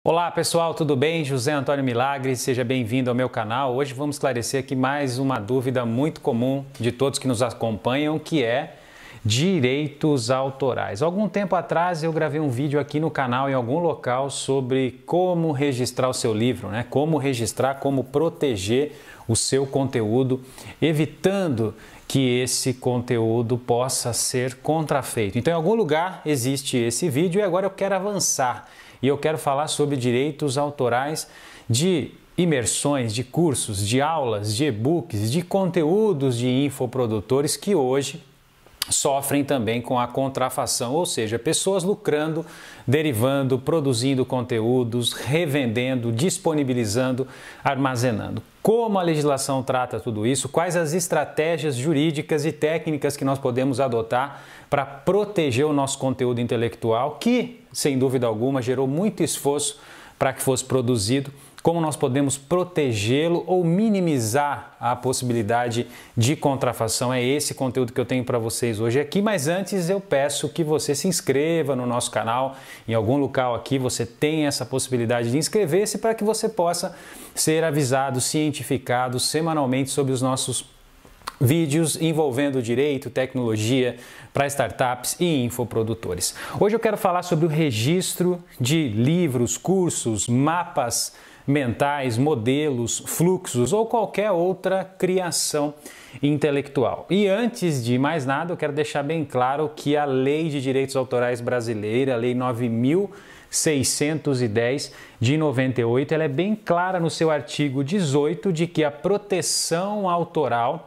Olá pessoal, tudo bem? José Antônio Milagre, seja bem-vindo ao meu canal. Hoje vamos esclarecer aqui mais uma dúvida muito comum de todos que nos acompanham, que é direitos autorais. Algum tempo atrás eu gravei um vídeo aqui no canal em algum local sobre como registrar o seu livro, né? Como registrar, como proteger o seu conteúdo, evitando que esse conteúdo possa ser contrafeito. Então em algum lugar existe esse vídeo e agora eu quero avançar. E eu quero falar sobre direitos autorais de imersões, de cursos, de aulas, de e-books, de conteúdos de infoprodutores que hoje sofrem também com a contrafação, ou seja, pessoas lucrando, derivando, produzindo conteúdos, revendendo, disponibilizando, armazenando. Como a legislação trata tudo isso? Quais as estratégias jurídicas e técnicas que nós podemos adotar para proteger o nosso conteúdo intelectual, que, sem dúvida alguma, gerou muito esforço para que fosse produzido? Como nós podemos protegê-lo ou minimizar a possibilidade de contrafação? É esse conteúdo que eu tenho para vocês hoje aqui, mas antes eu peço que você se inscreva no nosso canal. Em algum local aqui você tem essa possibilidade de inscrever-se para que você possa ser avisado, cientificado semanalmente sobre os nossos vídeos envolvendo direito, tecnologia para startups e infoprodutores. Hoje eu quero falar sobre o registro de livros, cursos, mapas mentais, modelos, fluxos ou qualquer outra criação intelectual. E antes de mais nada, eu quero deixar bem claro que a Lei de Direitos Autorais brasileira, a Lei 9.610 de 98, ela é bem clara no seu artigo 18 de que a proteção autoral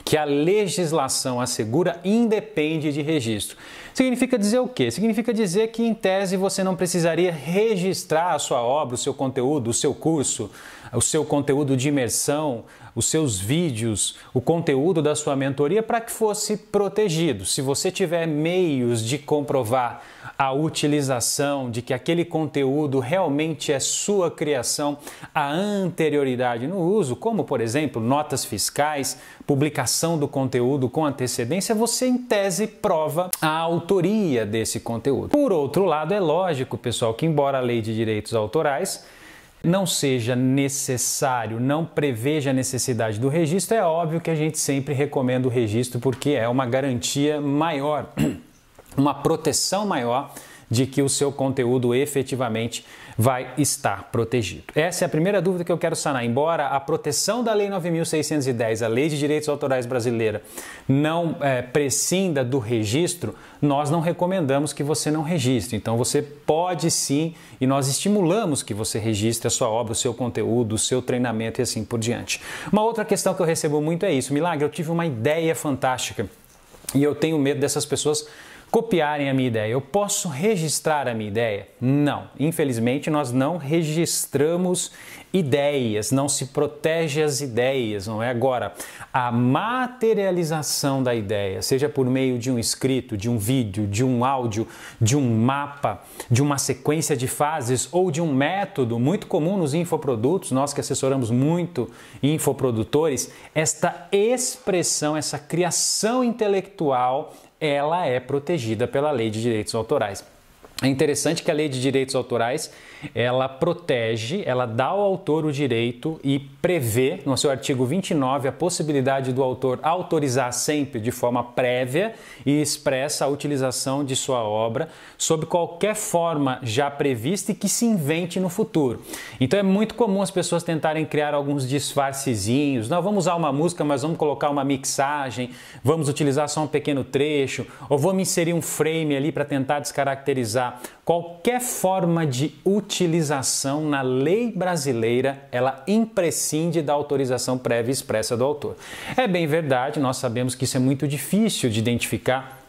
que a legislação assegura independe de registro. Significa dizer o quê? Significa dizer que, em tese, você não precisaria registrar a sua obra, o seu conteúdo, o seu curso, o seu conteúdo de imersão, os seus vídeos, o conteúdo da sua mentoria para que fosse protegido. Se você tiver meios de comprovar a utilização, de que aquele conteúdo realmente é sua criação, a anterioridade no uso, como, por exemplo, notas fiscais, publicação do conteúdo com antecedência, você, em tese, prova a autoria desse conteúdo. Por outro lado, é lógico, pessoal, que embora a Lei de Direitos Autorais não seja necessário, não preveja a necessidade do registro, é óbvio que a gente sempre recomenda o registro porque é uma garantia maior, uma proteção maior de que o seu conteúdo efetivamente vai estar protegido. Essa é a primeira dúvida que eu quero sanar. Embora a proteção da Lei 9.610, a Lei de Direitos Autorais brasileira, não prescinda do registro, nós não recomendamos que você não registre. Então você pode sim, e nós estimulamos que você registre a sua obra, o seu conteúdo, o seu treinamento e assim por diante. Uma outra questão que eu recebo muito é isso: Milagre, eu tive uma ideia fantástica e eu tenho medo dessas pessoas copiarem a minha ideia. Eu posso registrar a minha ideia? Não. Infelizmente, nós não registramos ideias, não se protege as ideias, não é? Agora, a materialização da ideia, seja por meio de um escrito, de um vídeo, de um áudio, de um mapa, de uma sequência de fases ou de um método muito comum nos infoprodutos, nós que assessoramos muito infoprodutores, esta expressão, essa criação intelectual, ela é protegida pela Lei de Direitos Autorais. É interessante que a Lei de Direitos Autorais, ela protege, ela dá ao autor o direito e prevê, no seu artigo 29, a possibilidade do autor autorizar sempre de forma prévia e expressa a utilização de sua obra sob qualquer forma já prevista e que se invente no futuro. Então é muito comum as pessoas tentarem criar alguns disfarcezinhos. Não, vamos usar uma música, mas vamos colocar uma mixagem, vamos utilizar só um pequeno trecho, ou vamos inserir um frame ali para tentar descaracterizar. Qualquer forma de utilização na lei brasileira, ela imprescinde da autorização prévia expressa do autor. É bem verdade, nós sabemos que isso é muito difícil de identificar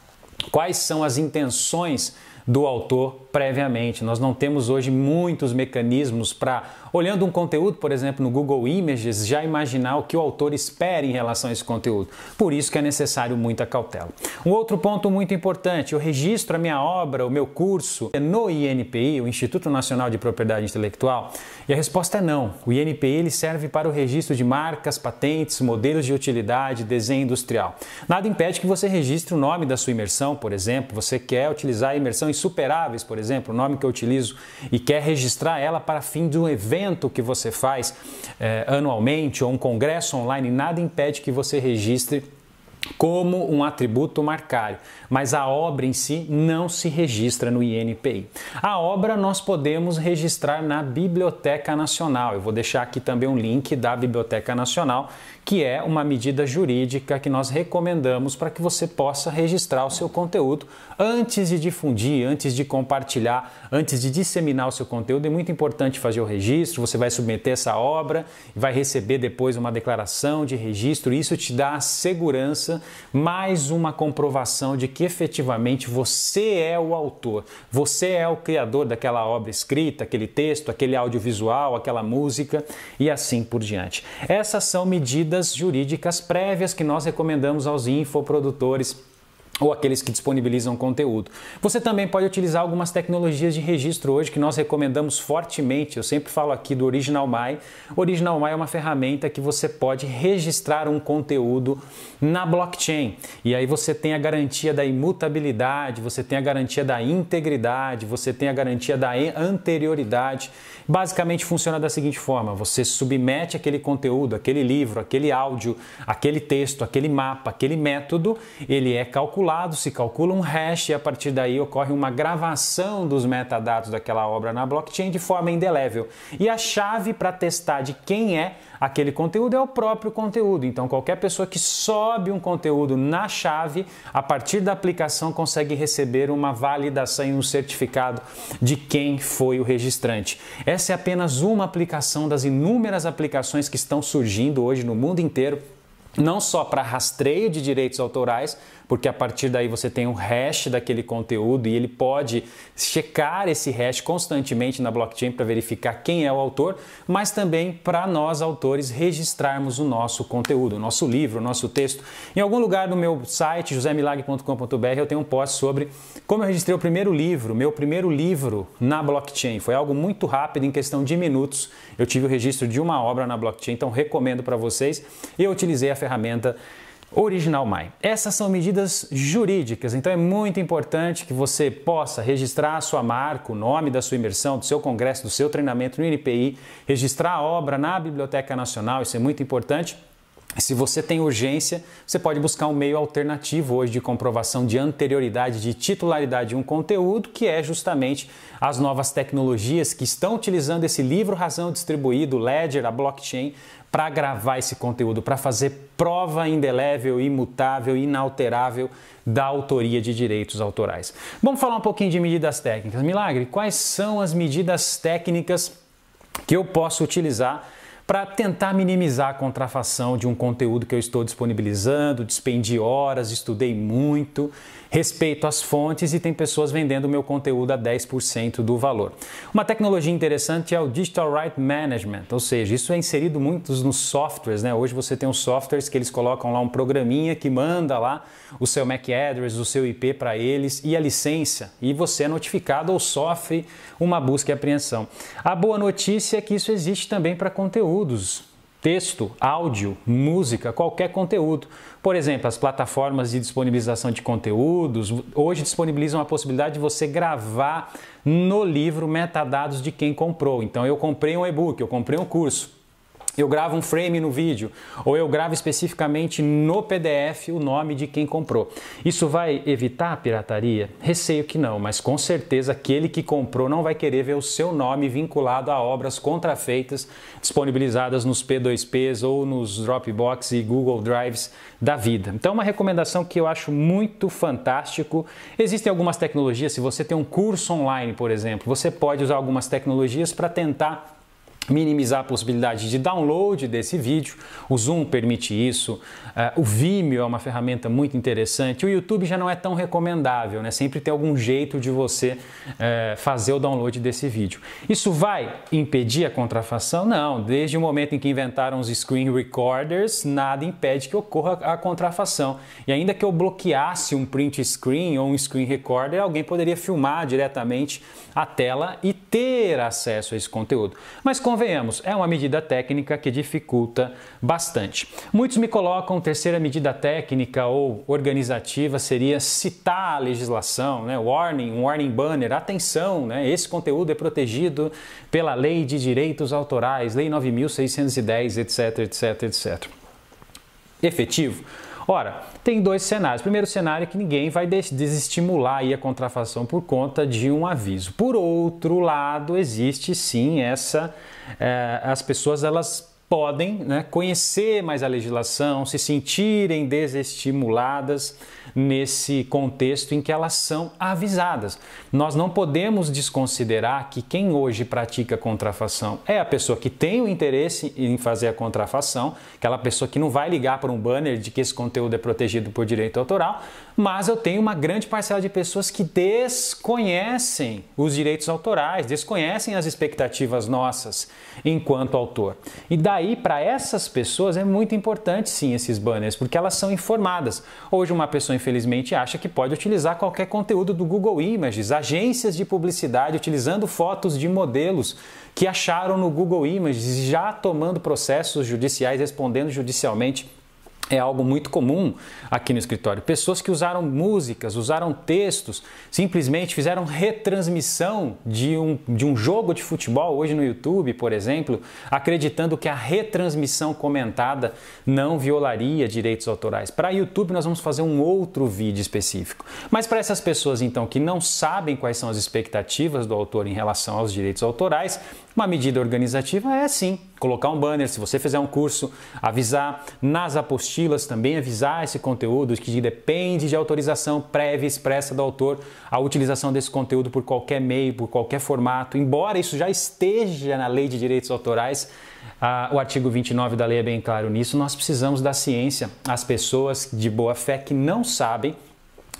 quais são as intenções do autor previamente. Nós não temos hoje muitos mecanismos para, olhando um conteúdo, por exemplo, no Google Images, já imaginar o que o autor espera em relação a esse conteúdo. Por isso que é necessário muita cautela. Um outro ponto muito importante: eu registro a minha obra, o meu curso no INPI, o Instituto Nacional de Propriedade Intelectual? E a resposta é não. O INPI ele serve para o registro de marcas, patentes, modelos de utilidade, desenho industrial. Nada impede que você registre o nome da sua imersão, por exemplo. Você quer utilizar a imersão Insuperáveis, por exemplo, exemplo, o nome que eu utilizo, e quer registrar ela para fim de um evento que você faz anualmente ou um congresso online, nada impede que você registre como um atributo marcário, mas a obra em si não se registra no INPI. A obra nós podemos registrar na Biblioteca Nacional. Eu vou deixar aqui também um link da Biblioteca Nacional, que é uma medida jurídica que nós recomendamos para que você possa registrar o seu conteúdo antes de difundir, antes de compartilhar, antes de disseminar o seu conteúdo. É muito importante fazer o registro, você vai submeter essa obra e vai receber depois uma declaração de registro. Isso te dá a segurança, mais uma comprovação de que efetivamente você é o autor, você é o criador daquela obra escrita, aquele texto, aquele audiovisual, aquela música e assim por diante. Essas são medidas jurídicas prévias que nós recomendamos aos infoprodutores ou aqueles que disponibilizam conteúdo. Você também pode utilizar algumas tecnologias de registro hoje que nós recomendamos fortemente. Eu sempre falo aqui do Original My. Original My é uma ferramenta que você pode registrar um conteúdo na blockchain. E aí você tem a garantia da imutabilidade, você tem a garantia da integridade, você tem a garantia da anterioridade. Basicamente funciona da seguinte forma: você submete aquele conteúdo, aquele livro, aquele áudio, aquele texto, aquele mapa, aquele método, ele é calculado, se calcula um hash e a partir daí ocorre uma gravação dos metadados daquela obra na blockchain de forma indelével. E a chave para testar de quem é aquele conteúdo é o próprio conteúdo. Então qualquer pessoa que sobe um conteúdo na chave, a partir da aplicação consegue receber uma validação e um certificado de quem foi o registrante. Essa é apenas uma aplicação das inúmeras aplicações que estão surgindo hoje no mundo inteiro, não só para rastreio de direitos autorais, porque a partir daí você tem um hash daquele conteúdo e ele pode checar esse hash constantemente na blockchain para verificar quem é o autor, mas também para nós autores registrarmos o nosso conteúdo, o nosso livro, o nosso texto. Em algum lugar no meu site, josemilagre.com.br, eu tenho um post sobre como eu registrei o primeiro livro, meu primeiro livro na blockchain. Foi algo muito rápido, em questão de minutos. Eu tive o registro de uma obra na blockchain, então recomendo para vocês. Eu utilizei a ferramenta Original My. Essas são medidas jurídicas, então é muito importante que você possa registrar a sua marca, o nome da sua imersão, do seu congresso, do seu treinamento no INPI, registrar a obra na Biblioteca Nacional, isso é muito importante. Se você tem urgência, você pode buscar um meio alternativo hoje de comprovação de anterioridade, de titularidade de um conteúdo, que é justamente as novas tecnologias que estão utilizando esse livro razão distribuído, Ledger, a blockchain, para gravar esse conteúdo, para fazer prova indelével, imutável, inalterável da autoria de direitos autorais. Vamos falar um pouquinho de medidas técnicas. Milagre, quais são as medidas técnicas que eu posso utilizar para tentar minimizar a contrafação de um conteúdo que eu estou disponibilizando, despendi horas, estudei muito, respeito às fontes e tem pessoas vendendo o meu conteúdo a 10% do valor. Uma tecnologia interessante é o Digital Right Management, ou seja, isso é inserido muitos nos softwares, né? Hoje você tem os softwares que eles colocam lá um programinha que manda lá o seu MAC address, o seu IP para eles e a licença, e você é notificado ou sofre uma busca e apreensão. A boa notícia é que isso existe também para conteúdos, texto, áudio, música, qualquer conteúdo. Por exemplo, as plataformas de disponibilização de conteúdos hoje disponibilizam a possibilidade de você gravar no livro metadados de quem comprou. Então eu comprei um e-book, eu comprei um curso, eu gravo um frame no vídeo, ou eu gravo especificamente no PDF o nome de quem comprou. Isso vai evitar a pirataria? Receio que não, mas com certeza aquele que comprou não vai querer ver o seu nome vinculado a obras contrafeitas disponibilizadas nos P2Ps ou nos Dropbox e Google Drives da vida. Então, uma recomendação que eu acho muito fantástico. Existem algumas tecnologias, se você tem um curso online, por exemplo, você pode usar algumas tecnologias para tentar minimizar a possibilidade de download desse vídeo. O Zoom permite isso, o Vimeo é uma ferramenta muito interessante, o YouTube já não é tão recomendável, né? Sempre tem algum jeito de você fazer o download desse vídeo. Isso vai impedir a contrafação? Não, desde o momento em que inventaram os screen recorders, nada impede que ocorra a contrafação. E ainda que eu bloqueasse um print screen ou um screen recorder, alguém poderia filmar diretamente a tela e ter acesso a esse conteúdo. Mas com convenhamos, é uma medida técnica que dificulta bastante. Muitos me colocam, terceira medida técnica ou organizativa seria citar a legislação, né? Warning, warning banner, atenção, né? Esse conteúdo é protegido pela Lei de Direitos Autorais, Lei 9.610, etc, etc, etc. Efetivo? Ora, tem dois cenários. Primeiro cenário é que ninguém vai desestimular aí a contrafação por conta de um aviso. Por outro lado, existe sim as pessoas elas podem, né, conhecer mais a legislação, se sentirem desestimuladas nesse contexto em que elas são avisadas. Nós não podemos desconsiderar que quem hoje pratica contrafação é a pessoa que tem o interesse em fazer a contrafação, aquela pessoa que não vai ligar para um banner de que esse conteúdo é protegido por direito autoral, mas eu tenho uma grande parcela de pessoas que desconhecem os direitos autorais, desconhecem as expectativas nossas enquanto autor. E daí, para essas pessoas, é muito importante sim esses banners, porque elas são informadas. Hoje uma pessoa, infelizmente, acha que pode utilizar qualquer conteúdo do Google Images, agências de publicidade utilizando fotos de modelos que acharam no Google Images, já tomando processos judiciais, respondendo judicialmente. É algo muito comum aqui no escritório. Pessoas que usaram músicas, usaram textos, simplesmente fizeram retransmissão de um jogo de futebol, hoje no YouTube, por exemplo, acreditando que a retransmissão comentada não violaria direitos autorais. Para YouTube, nós vamos fazer um outro vídeo específico. Mas para essas pessoas, então, que não sabem quais são as expectativas do autor em relação aos direitos autorais, uma medida organizativa é sim, colocar um banner, se você fizer um curso, avisar nas apostilas também, avisar esse conteúdo que depende de autorização prévia expressa do autor, a utilização desse conteúdo por qualquer meio, por qualquer formato, embora isso já esteja na Lei de Direitos Autorais, o artigo 29 da lei é bem claro nisso, nós precisamos da ciência às pessoas de boa fé que não sabem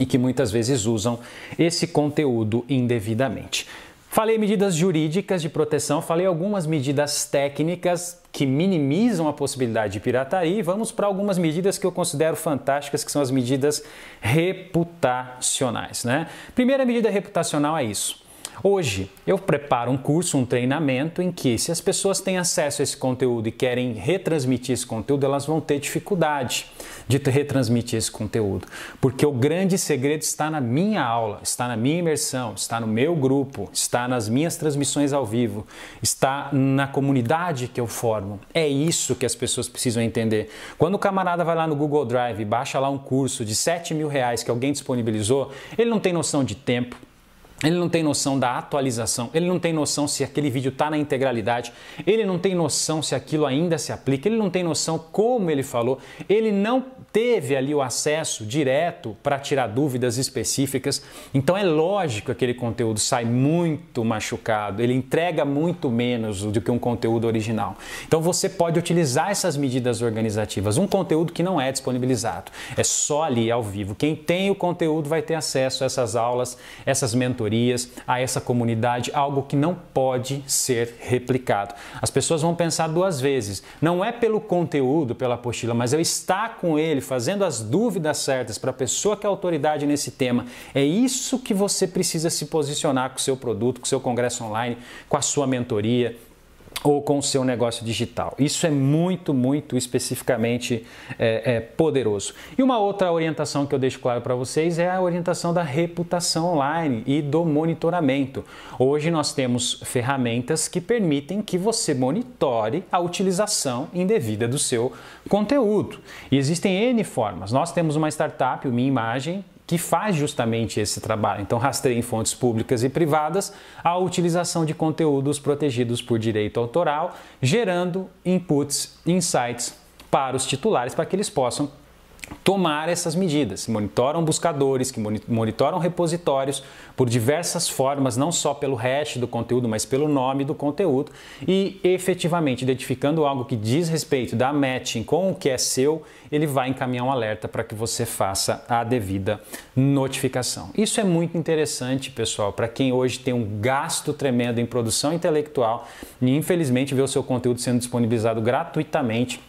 e que muitas vezes usam esse conteúdo indevidamente. Falei medidas jurídicas de proteção, falei algumas medidas técnicas que minimizam a possibilidade de pirataria e vamos para algumas medidas que eu considero fantásticas, que são as medidas reputacionais, né? Primeira medida reputacional é isso. Hoje eu preparo um curso, um treinamento em que se as pessoas têm acesso a esse conteúdo e querem retransmitir esse conteúdo, elas vão ter dificuldade de retransmitir esse conteúdo, porque o grande segredo está na minha aula, está na minha imersão, está no meu grupo, está nas minhas transmissões ao vivo, está na comunidade que eu formo. É isso que as pessoas precisam entender. Quando o camarada vai lá no Google Drive e baixa lá um curso de R$7.000 que alguém disponibilizou, ele não tem noção de tempo, ele não tem noção da atualização, ele não tem noção se aquele vídeo está na integralidade, ele não tem noção se aquilo ainda se aplica, ele não tem noção como ele falou, ele não teve ali o acesso direto para tirar dúvidas específicas. Então é lógico que aquele conteúdo sai muito machucado, ele entrega muito menos do que um conteúdo original. Então você pode utilizar essas medidas organizativas, um conteúdo que não é disponibilizado, é só ali ao vivo. Quem tem o conteúdo vai ter acesso a essas aulas, essas mentorias, a essa comunidade, algo que não pode ser replicado. As pessoas vão pensar duas vezes, não é pelo conteúdo, pela apostila, mas eu estar com ele, fazendo as dúvidas certas para a pessoa que é autoridade nesse tema. É isso que você precisa se posicionar com o seu produto, com o seu congresso online, com a sua mentoria ou com o seu negócio digital. Isso é muito, muito especificamente poderoso. E uma outra orientação que eu deixo claro para vocês é a orientação da reputação online e do monitoramento. Hoje nós temos ferramentas que permitem que você monitore a utilização indevida do seu conteúdo. E existem N formas. Nós temos uma startup, o Minha Imagem, que faz justamente esse trabalho. Então, rastreia em fontes públicas e privadas a utilização de conteúdos protegidos por direito autoral, gerando inputs, insights para os titulares, para que eles possam tomar essas medidas. Monitoram buscadores, que monitoram repositórios por diversas formas, não só pelo hash do conteúdo, mas pelo nome do conteúdo e efetivamente identificando algo que diz respeito da matching com o que é seu, ele vai encaminhar um alerta para que você faça a devida notificação. Isso é muito interessante, pessoal, para quem hoje tem um gasto tremendo em produção intelectual e infelizmente vê o seu conteúdo sendo disponibilizado gratuitamente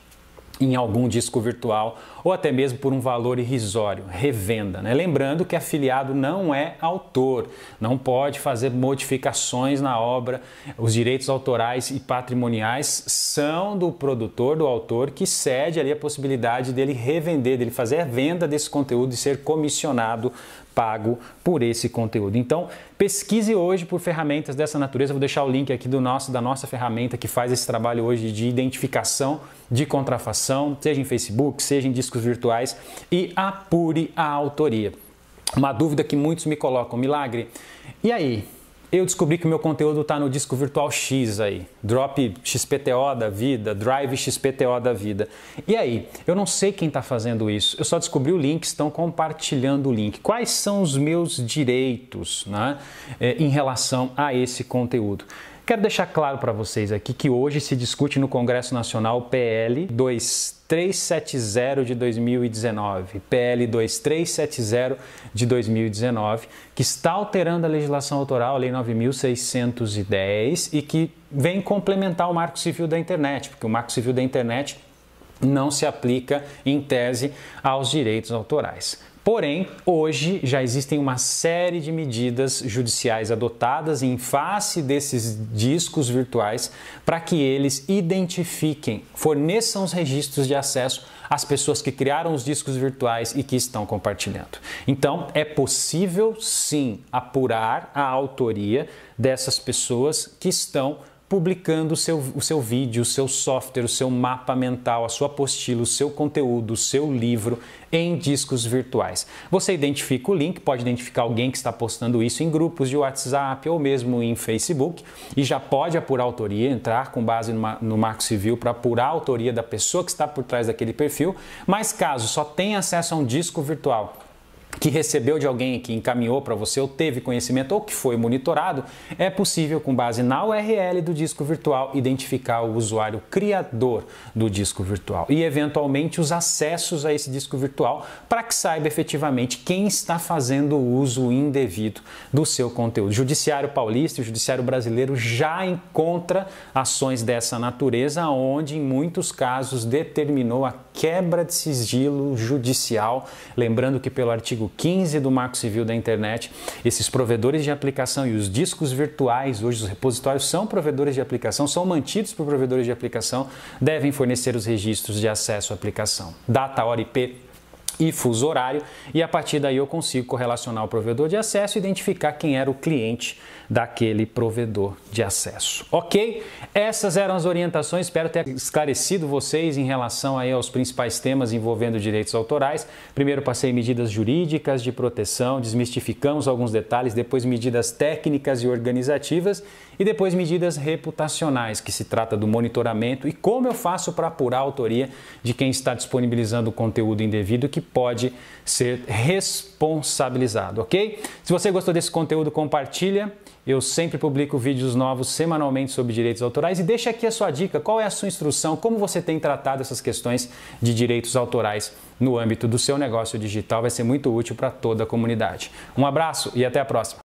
em algum disco virtual ou até mesmo por um valor irrisório, revenda, né? Lembrando que afiliado não é autor, não pode fazer modificações na obra, os direitos autorais e patrimoniais são do produtor, do autor, que cede ali a possibilidade dele revender, dele fazer a venda desse conteúdo e ser comissionado, pago por esse conteúdo. Então, pesquise hoje por ferramentas dessa natureza. Vou deixar o link aqui da nossa ferramenta que faz esse trabalho hoje de identificação de contrafação, seja em Facebook, seja em discos virtuais, e apure a autoria. Uma dúvida que muitos me colocam: Milagre, e aí? Eu descobri que o meu conteúdo está no disco virtual X aí, Drop XPTO da vida, Drive XPTO da vida. E aí? Eu não sei quem está fazendo isso, eu só descobri o link, estão compartilhando o link. Quais são os meus direitos, né, em relação a esse conteúdo? Quero deixar claro para vocês aqui que hoje se discute no Congresso Nacional o PL 2370 de 2019, PL 2370 de 2019, que está alterando a legislação autoral, a Lei 9.610, e que vem complementar o Marco Civil da Internet, porque o Marco Civil da Internet não se aplica, em tese, aos direitos autorais. Porém, hoje já existem uma série de medidas judiciais adotadas em face desses discos virtuais para que eles identifiquem, forneçam os registros de acesso às pessoas que criaram os discos virtuais e que estão compartilhando. Então, é possível sim apurar a autoria dessas pessoas que estão publicando o seu vídeo, o seu software, o seu mapa mental, a sua apostila, o seu conteúdo, o seu livro em discos virtuais. Você identifica o link, pode identificar alguém que está postando isso em grupos de WhatsApp ou mesmo em Facebook e já pode apurar a autoria, entrar com base no Marco Civil para apurar a autoria da pessoa que está por trás daquele perfil. Mas caso só tenha acesso a um disco virtual que recebeu de alguém que encaminhou para você ou teve conhecimento ou que foi monitorado, é possível, com base na URL do disco virtual, identificar o usuário criador do disco virtual e, eventualmente, os acessos a esse disco virtual para que saiba efetivamente quem está fazendo o uso indevido do seu conteúdo. O Judiciário Paulista e o Judiciário Brasileiro já encontra ações dessa natureza, onde, em muitos casos, determinou a quebra de sigilo judicial, lembrando que pelo artigo 15 do Marco Civil da Internet, esses provedores de aplicação e os discos virtuais, hoje os repositórios são provedores de aplicação, são mantidos por provedores de aplicação, devem fornecer os registros de acesso à aplicação, data, hora, IP e fuso horário, e a partir daí eu consigo correlacionar o provedor de acesso e identificar quem era o cliente daquele provedor de acesso. Ok? Essas eram as orientações, espero ter esclarecido vocês em relação aí aos principais temas envolvendo direitos autorais. Primeiro passei medidas jurídicas de proteção, desmistificamos alguns detalhes, depois medidas técnicas e organizativas e depois medidas reputacionais, que se trata do monitoramento e como eu faço para apurar a autoria de quem está disponibilizando o conteúdo indevido que pode ser responsabilizado, ok? Se você gostou desse conteúdo, compartilha. Eu sempre publico vídeos novos semanalmente sobre direitos autorais e deixa aqui a sua dica, qual é a sua instrução, como você tem tratado essas questões de direitos autorais no âmbito do seu negócio digital, vai ser muito útil para toda a comunidade. Um abraço e até a próxima!